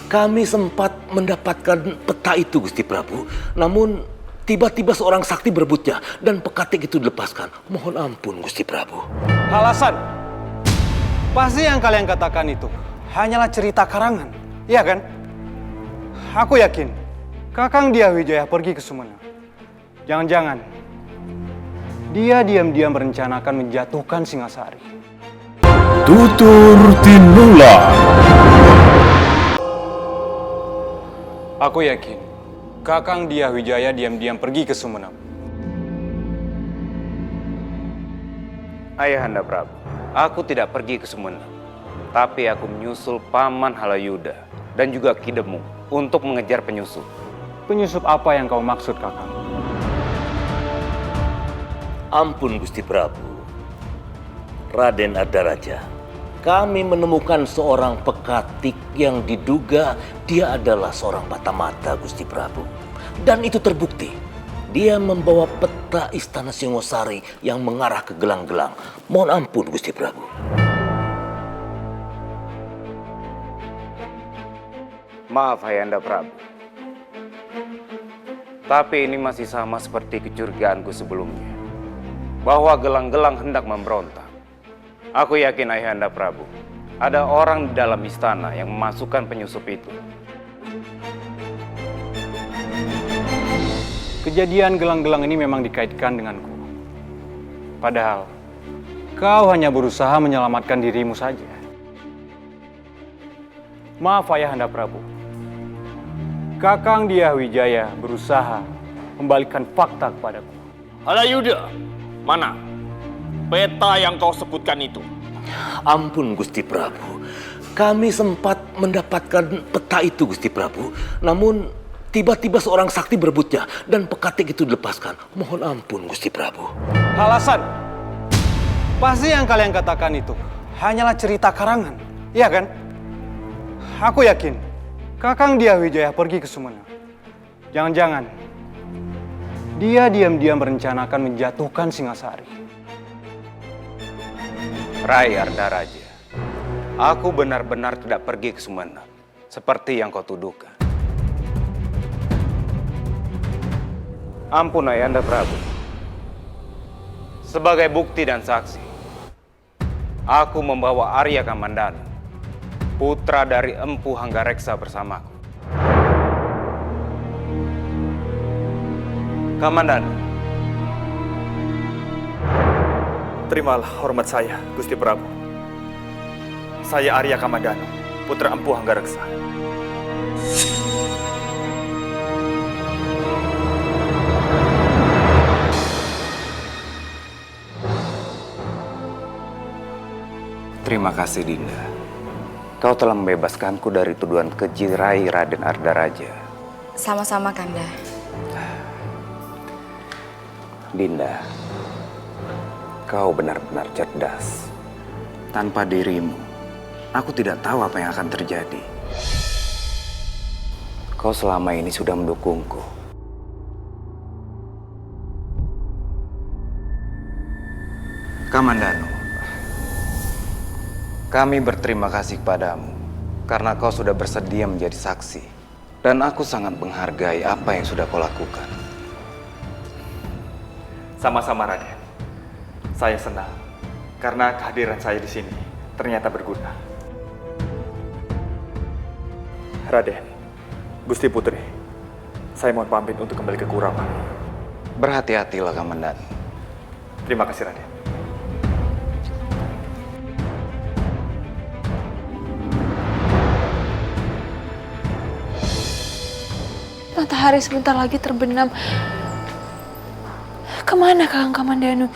Kami sempat mendapatkan peta itu, Gusti Prabu. Namun tiba-tiba seorang sakti berebutnya dan pekatik itu dilepaskan. Mohon ampun, Gusti Prabu. Alasan? Pasti yang kalian katakan itu hanyalah cerita karangan, iya kan? Aku yakin Kakang Diahwijaya pergi ke Sumenep. Jangan-jangan dia diam-diam merencanakan menjatuhkan Singasari. Tutur Tinular. Aku yakin Kakang Diahwijaya diam-diam pergi ke Sumenep. Ayahanda Prabu, aku tidak pergi ke Sumenep, tapi aku menyusul Paman Halayuda dan juga Ki Demung untuk mengejar penyusup. Penyusup apa yang kau maksud, Kakang? Ampun, Gusti Prabu. Raden Ardaraja, kami menemukan seorang pekatik yang diduga dia adalah seorang mata-mata, Gusti Prabu. Dan itu terbukti. Dia membawa peta Istana Singosari yang mengarah ke gelang-gelang. Mohon ampun, Gusti Prabu. Maaf, Ayahanda Prabu. Tapi ini masih sama seperti kecurigaanku sebelumnya, bahwa gelang-gelang hendak memberontak. Aku yakin, Ayahanda Prabu, ada orang di dalam istana yang memasukkan penyusup itu. Kejadian gelang-gelang ini memang dikaitkan denganku. Padahal, kau hanya berusaha menyelamatkan dirimu saja. Maaf, Ayahanda Prabu. Kakang Diahwijaya berusaha membalikkan fakta kepadaku. Halayuda, mana peta yang kau sebutkan itu? Ampun, Gusti Prabu. Kami sempat mendapatkan peta itu, Gusti Prabu. Namun tiba-tiba seorang sakti berebutnya dan pekatik itu dilepaskan. Mohon ampun, Gusti Prabu. Alasan? Pasti yang kalian katakan itu hanyalah cerita karangan, iya kan? Aku yakin Kakang Diahwijaya pergi ke Sumenep. Jangan-jangan dia diam-diam merencanakan menjatuhkan Singasari. Rai Ardaraja, aku benar-benar tidak pergi ke Sumenep, seperti yang kau tuduhkan. Ampun, Ayahanda Prabu. Sebagai bukti dan saksi, aku membawa Arya Kamandanu, putra dari Empu Hanggareksa bersamaku. Kamandanu. Terimalah hormat saya, Gusti Prabu. Saya Arya Kamandanu, putra Empu Hanggareksa. Terima kasih, Dinda. Kau telah membebaskanku dari tuduhan keji Rai Raden Ardaraja. Sama-sama, Kanda. Dinda, kau benar-benar cerdas. Tanpa dirimu, aku tidak tahu apa yang akan terjadi. Kau selama ini sudah mendukungku. Kamandanu, kami berterima kasih kepadamu karena kau sudah bersedia menjadi saksi. Dan aku sangat menghargai apa yang sudah kau lakukan. Sama-sama, Raden. Saya senang karena kehadiran saya di sini ternyata berguna. Raden, Gusti Putri, saya mohon pamit untuk kembali ke Kurawan. Berhati-hatilah, Kamandanu. Terima kasih, Raden. Matahari sebentar lagi terbenam. Kemana Kakang Kamandanu?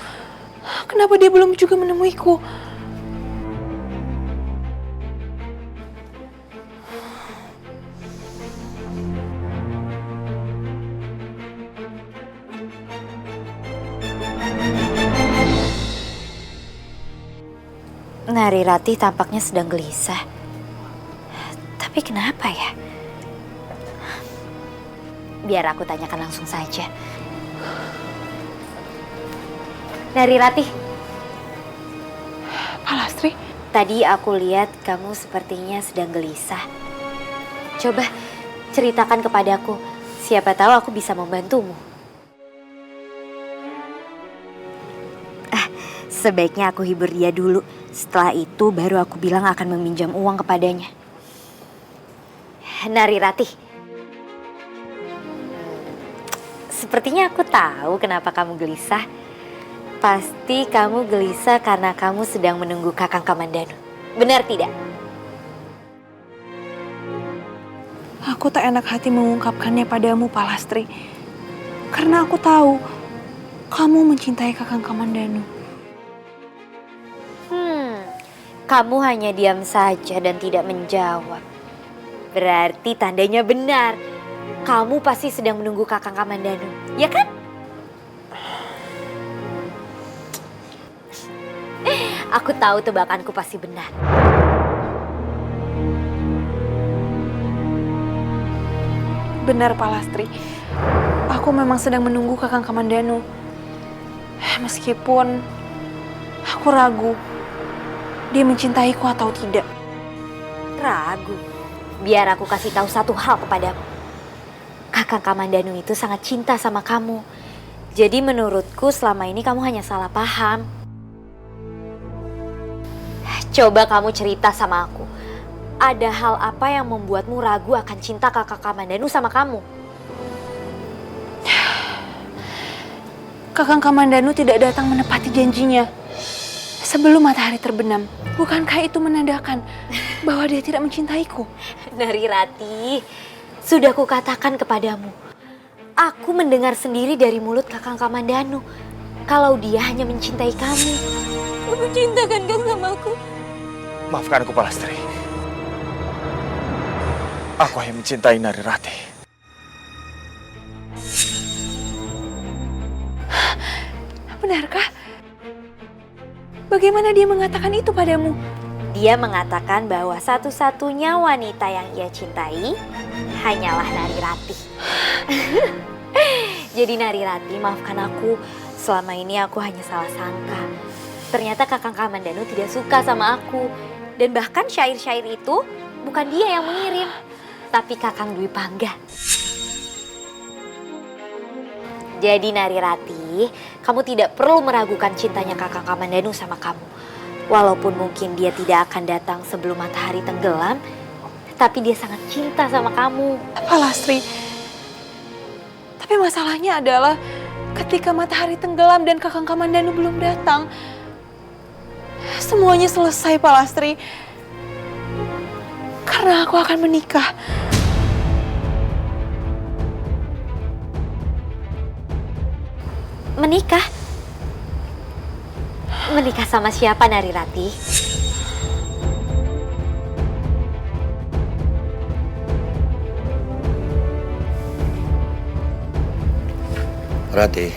Kenapa dia belum juga menemuiku? Nari Ratih tampaknya sedang gelisah. Tapi kenapa ya? Biar aku tanyakan langsung saja. Nari Ratih. Palastri? Tadi aku lihat kamu sepertinya sedang gelisah. Coba ceritakan kepadaku, siapa tahu aku bisa membantumu. Sebaiknya aku hibur dia dulu. Setelah itu baru aku bilang akan meminjam uang kepadanya. Nari Ratih. Sepertinya aku tahu kenapa kamu gelisah. Pasti kamu gelisah karena kamu sedang menunggu Kakang Kamandanu. Benar tidak? Aku tak enak hati mengungkapkannya padamu, Palastri. Karena aku tahu kamu mencintai Kakang Kamandanu. Kamu hanya diam saja dan tidak menjawab. Berarti tandanya benar. Kamu pasti sedang menunggu Kakang Kamandanu, ya kan? Aku tahu tebakanku pasti benar. Benar, Palastri. Aku memang sedang menunggu Kakang Kamandanu. Meskipun aku ragu dia mencintaiku atau tidak. Ragu? Biar aku kasih tahu satu hal kepadamu. Kakang Kamandanu itu sangat cinta sama kamu. Jadi menurutku selama ini kamu hanya salah paham. Coba kamu cerita sama aku. Ada hal apa yang membuatmu ragu akan cinta Kakang Kamandanu sama kamu? Kakang Kamandanu tidak datang menepati janjinya sebelum matahari terbenam. Bukankah itu menandakan bahwa dia tidak mencintaiku? Nari Ratih, sudah kukatakan kepadamu. Aku mendengar sendiri dari mulut Kakang Kamandanu kalau dia hanya mencintai kamu. Kamu cintakan kan sama aku? Maafkan aku, Palastri. Aku hanya mencintai Nari Ratih. Benarkah? Bagaimana dia mengatakan itu padamu? Dia mengatakan bahwa satu-satunya wanita yang ia cintai hanyalah Nari Ratih. Jadi Nari Ratih, maafkan aku. Selama ini aku hanya salah sangka. Ternyata Kakang Kamandanu tidak suka sama aku. Dan bahkan syair-syair itu bukan dia yang mengirim, tapi Kakang Dwi Pangga. Jadi Nari Ratih, kamu tidak perlu meragukan cintanya Kakang Kamandanu sama kamu. Walaupun mungkin dia tidak akan datang sebelum matahari tenggelam, tapi dia sangat cinta sama kamu. Palastri, tapi masalahnya adalah ketika matahari tenggelam dan Kakang Kamandanu belum datang, semuanya selesai, Palastri. Karena aku akan menikah. Menikah? Menikah sama siapa, Nari Ratih? Ratih,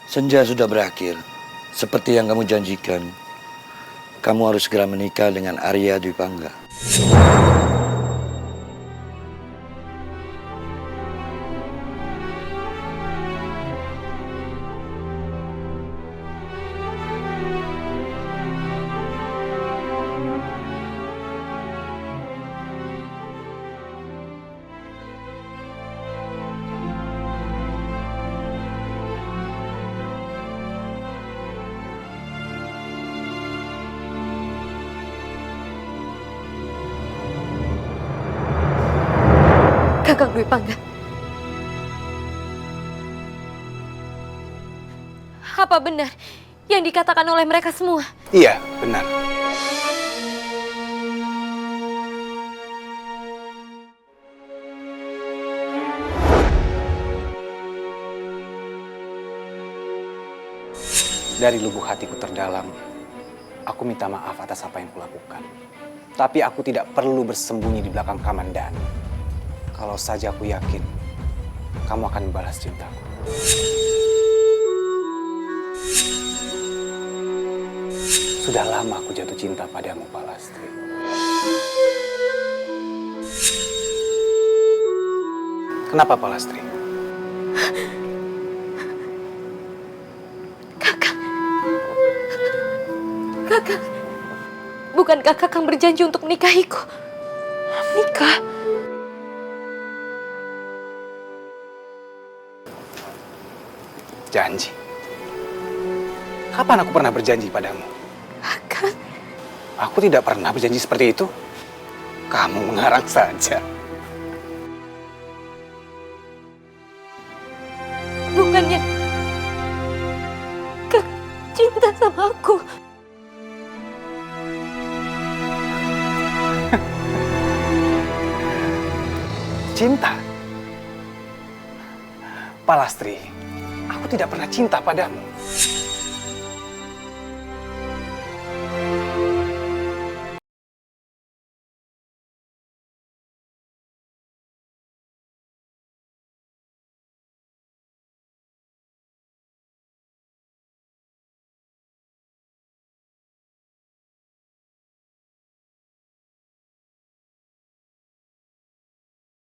senja sudah berakhir. Seperti yang kamu janjikan, kamu harus segera menikah dengan Arya Dwi Pangga. Kakang Dwi Pangga. Apa benar yang dikatakan oleh mereka semua? Iya, benar. Dari lubuk hatiku terdalam, aku minta maaf atas apa yang kulakukan. Tapi aku tidak perlu bersembunyi di belakang Kamandanu. Kalau saja aku yakin, kamu akan membalas cintaku. Sudah lama aku jatuh cinta padamu, Palastri. Kenapa, Palastri? Kakang, bukankah Kakang berjanji untuk menikahiku? Nikah? Janji. Kapan aku pernah berjanji padamu? Kakang, Aku tidak pernah berjanji seperti itu. Kamu mengarang saja. Bukannya Kakang cinta sama aku? Cinta? Palastri, aku tidak pernah cinta padamu.